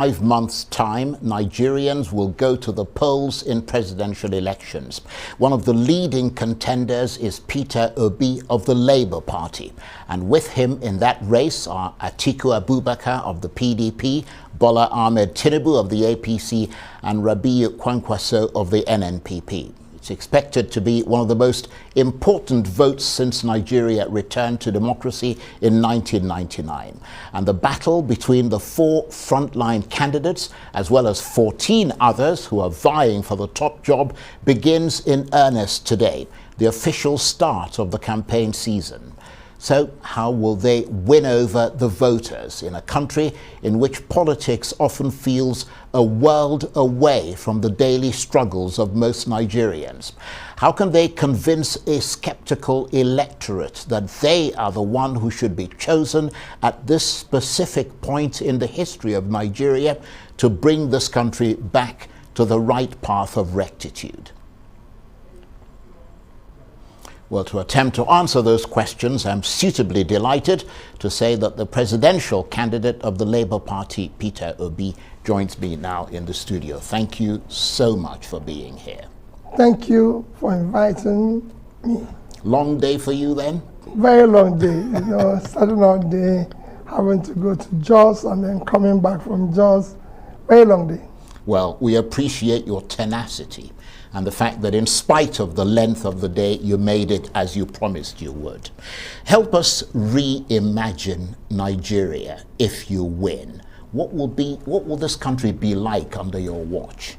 5 months' time, Nigerians will go to the polls in presidential elections. One of the leading contenders is Peter Obi of the Labour Party. And with him in that race are Atiku Abubakar of the PDP, Bola Ahmed Tinubu of the APC, and Rabiu Kwankwaso of the NNPP. It's expected to be one of the most important votes since Nigeria returned to democracy in 1999. And the battle between the 4 frontline candidates, as well as 14 others who are vying for the top job, begins in earnest today, the official start of the campaign season. So how will they win over the voters in a country in which politics often feels a world away from the daily struggles of most Nigerians? How can they convince a skeptical electorate that they are the one who should be chosen at this specific point in the history of Nigeria to bring this country back to the right path of rectitude? Well, to attempt to answer those questions, I'm suitably delighted to say that the presidential candidate of the Labour Party, Peter Obi, joins me now in the studio. Thank you so much for being here. Thank you for inviting me. Long day for you then? Very long day. You know, starting out day, having to go to Jos and then coming back from Jos. Very long day. Well, we appreciate your tenacity and the fact that in spite of the length of the day, you made it as you promised you would. Help us reimagine Nigeria if you win. What will this country be like under your watch?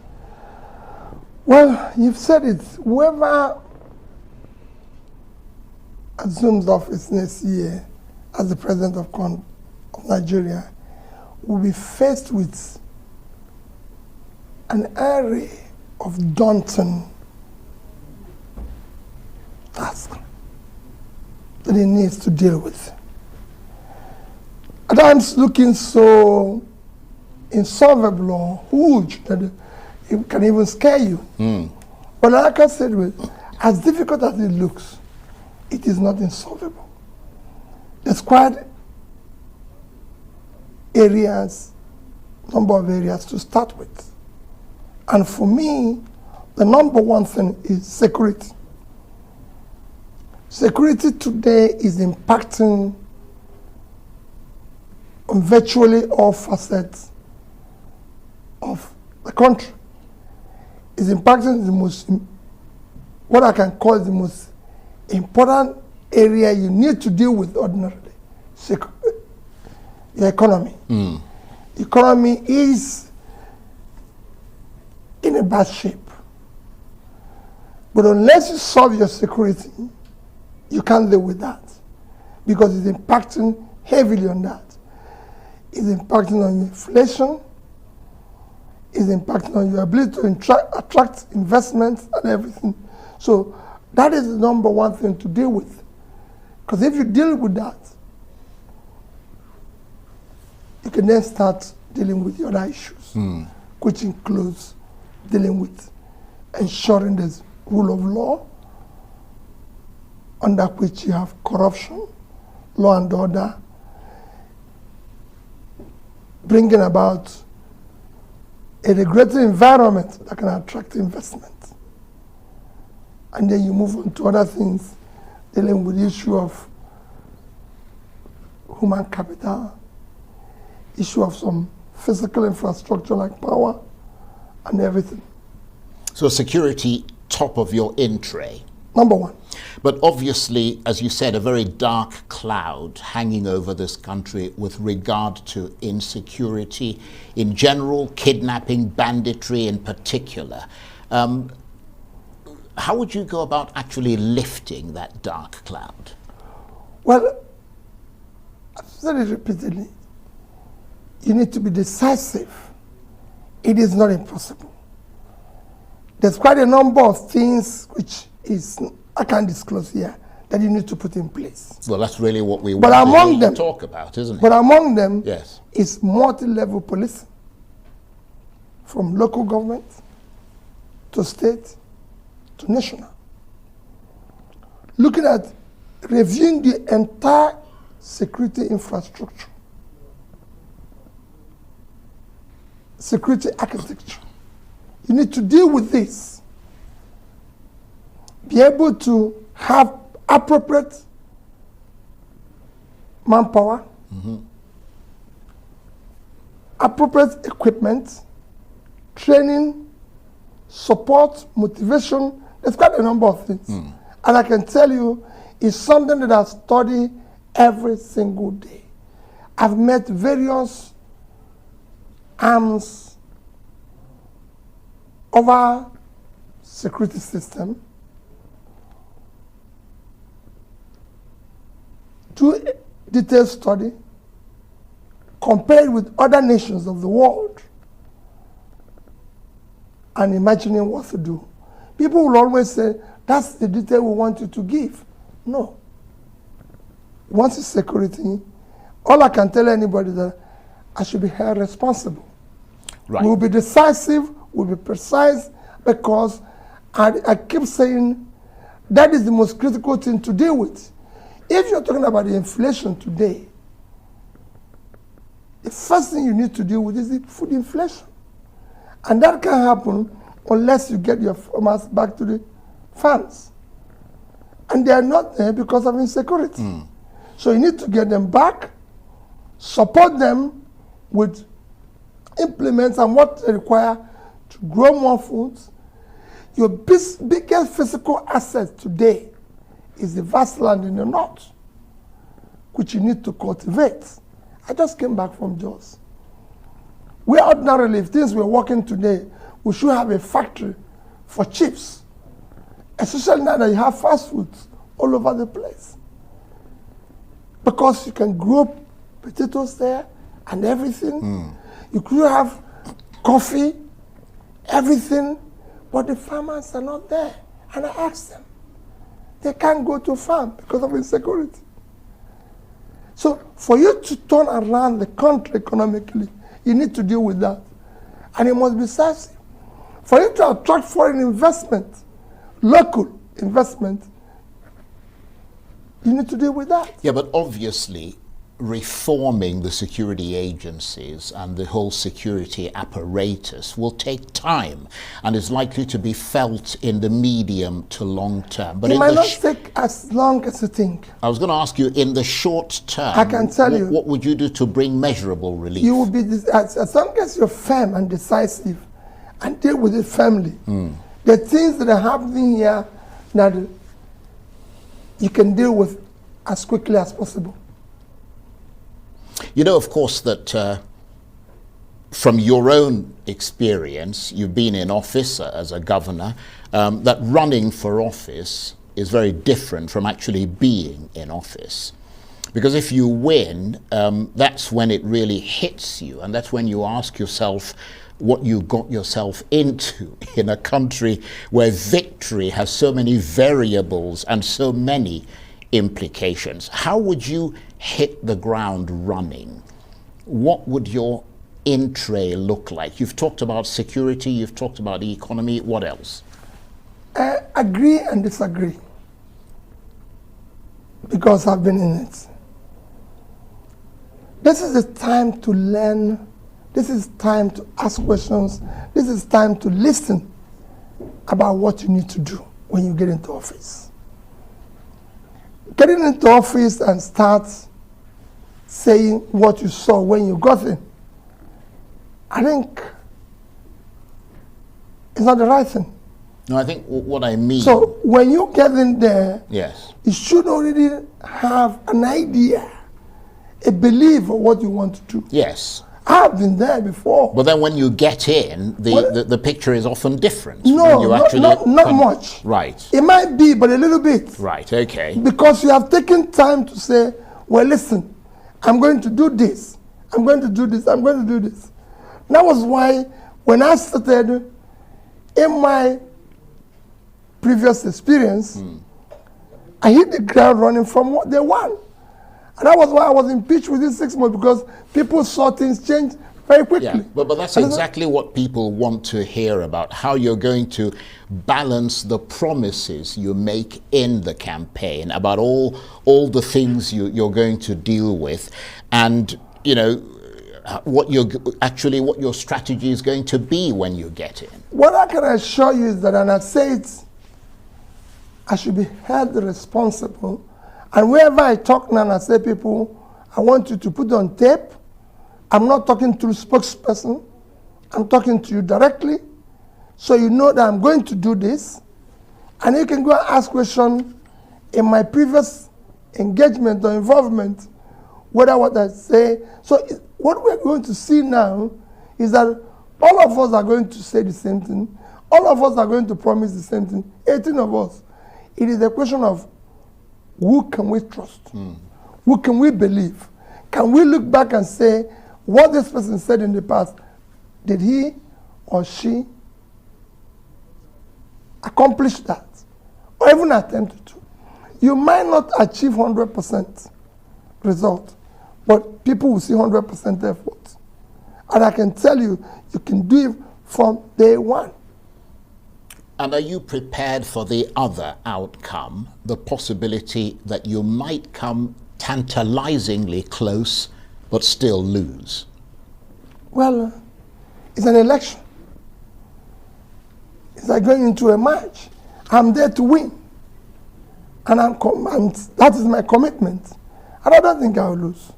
Well, you've said it. Whoever assumes office next year as the president of Nigeria will be faced with an array of daunting tasks that he needs to deal with. At times looking so insolvable or huge that it can even scare you. But like I said, as difficult as it looks, it is not insolvable. There's quite number of areas to start with. And for me, the number one thing is security. Security today is impacting on virtually all facets of the country. It's impacting the most, what I can call the most important area you need to deal with ordinarily, the economy. The economy is in a bad shape. But unless you solve your security, you can't live with that, because it's impacting heavily on that. It's impacting on inflation, it's impacting on your ability to attract investments and everything. So that is the number one thing to deal with. Because if you deal with that, you can then start dealing with the other issues, which includes dealing with ensuring there's rule of law, under which you have corruption, law and order, bringing about a regulatory environment that can attract investment. And then you move on to other things, dealing with the issue of human capital, issue of some physical infrastructure like power, and everything. So security, top of your in tray. Number one. But obviously, as you said, a very dark cloud hanging over this country with regard to insecurity in general, kidnapping, banditry in particular. How would you go about actually lifting that dark cloud? Well, I've said it repeatedly. You need to be decisive. It is not impossible. There's quite a number of things which I can't disclose here that you need to put in place. Well, that's really what we want to talk about, isn't it? But among them yes, is multi-level policing, from local government to state to national. Looking at reviewing the entire security infrastructure security architecture. You need to deal with this. Be able to have appropriate manpower, appropriate equipment, training, support, motivation. There's quite a number of things. And I can tell you, it's something that I study every single day. I've met various arms of our security system, do a detailed study, compare it with other nations of the world, and imagining what to do. People will always say, that's the detail we want you to give. No. Once it's security, all I can tell anybody is that I should be held responsible. Right. We'll be decisive, we'll be precise, because I keep saying that is the most critical thing to deal with. If you're talking about the inflation today, the first thing you need to deal with is the food inflation. And that can't happen unless you get your farmers back to the farms. And they are not there because of insecurity. So you need to get them back, support them with implements and what they require to grow more foods. Your biggest physical asset today is the vast land in the north, which you need to cultivate. I just came back from Jos. We ordinarily, if things were working today, we should have a factory for chips, especially now that you have fast foods all over the place. Because you can grow potatoes there and everything. You could have coffee, everything, but the farmers are not there. And I asked them, they can't go to farm because of insecurity. So for you to turn around the country economically, you need to deal with that. And it must be decisive. For you to attract foreign investment, local investment, you need to deal with that. Yeah, but obviously reforming the security agencies and the whole security apparatus will take time and is likely to be felt in the medium to long term. But it might not take as long as you think. I was going to ask you, in the short term, I can tell you, what would you do to bring measurable relief? You will be, as long as you're firm and decisive and deal with it firmly, the things that are happening here that you can deal with as quickly as possible. You know, of course, that from your own experience, you've been in office as a governor, that running for office is very different from actually being in office. Because if you win, that's when it really hits you, and that's when you ask yourself what you got yourself into in a country where victory has so many variables and so many implications. How would you hit the ground running? What would your in-tray look like? You've talked about security, you've talked about the economy, what else? Agree and disagree, because I've been in it. This is the time to learn. This is time to ask questions. This is time to listen about what you need to do when you get into office. Getting into office and start saying what you saw when you got in, I think it's not the right thing. No, I think what I mean... So when you get in there, yes, you should already have an idea, a belief of what you want to do. yes. I've been there before. But then when you get in, the picture is often different. No, when you not much. Right. It might be, but a little bit. Right, okay. Because you have taken time to say, well, listen, I'm going to do this. I'm going to do this. I'm going to do this. That was why when I started in my previous experience, I hit the ground running from day one. And that was why I was impeached within 6 months, because people saw things change very quickly. Yeah, but that's exactly what people want to hear about, how you're going to balance the promises you make in the campaign about all the things you're going to deal with. And, you know, what your strategy is going to be when you get in? What I can assure you is that, and I say it, I should be held responsible. And wherever I talk now and I say, people, I want you to put on tape. I'm not talking to a spokesperson. I'm talking to you directly. So you know that I'm going to do this. And you can go and ask questions in my previous engagement or involvement, whether what I say. So what we're going to see now is that all of us are going to say the same thing. All of us are going to promise the same thing. 18 of us. It is a question of who can we trust? Who can we believe? Can we look back and say, what this person said in the past, did he or she accomplish that? Or even attempt to? You might not achieve 100% result, but people will see 100% effort. And I can tell you, you can do it from day one. And are you prepared for the other outcome, the possibility that you might come tantalizingly close but still lose? Well, it's an election. It's like going into a match. I'm there to win. And that is my commitment. And I don't think I will lose.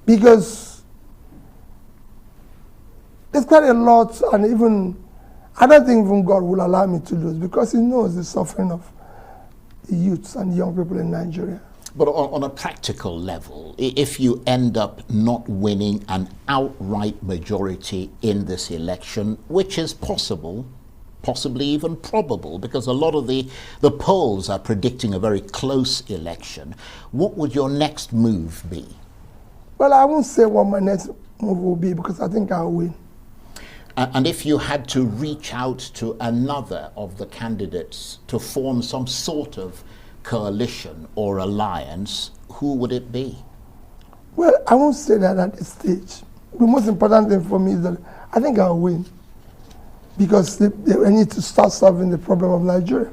Because there's quite a lot, and even I don't think even God will allow me to lose, because he knows the suffering of the youths and young people in Nigeria. But on a practical level, if you end up not winning an outright majority in this election, which is possible, possibly even probable, because a lot of the polls are predicting a very close election, what would your next move be? Well, I won't say what my next move will be, because I think I'll win. And if you had to reach out to another of the candidates to form some sort of coalition or alliance, who would it be? Well, I won't say that at this stage. The most important thing for me is that I think I'll win, because they need to start solving the problem of Nigeria.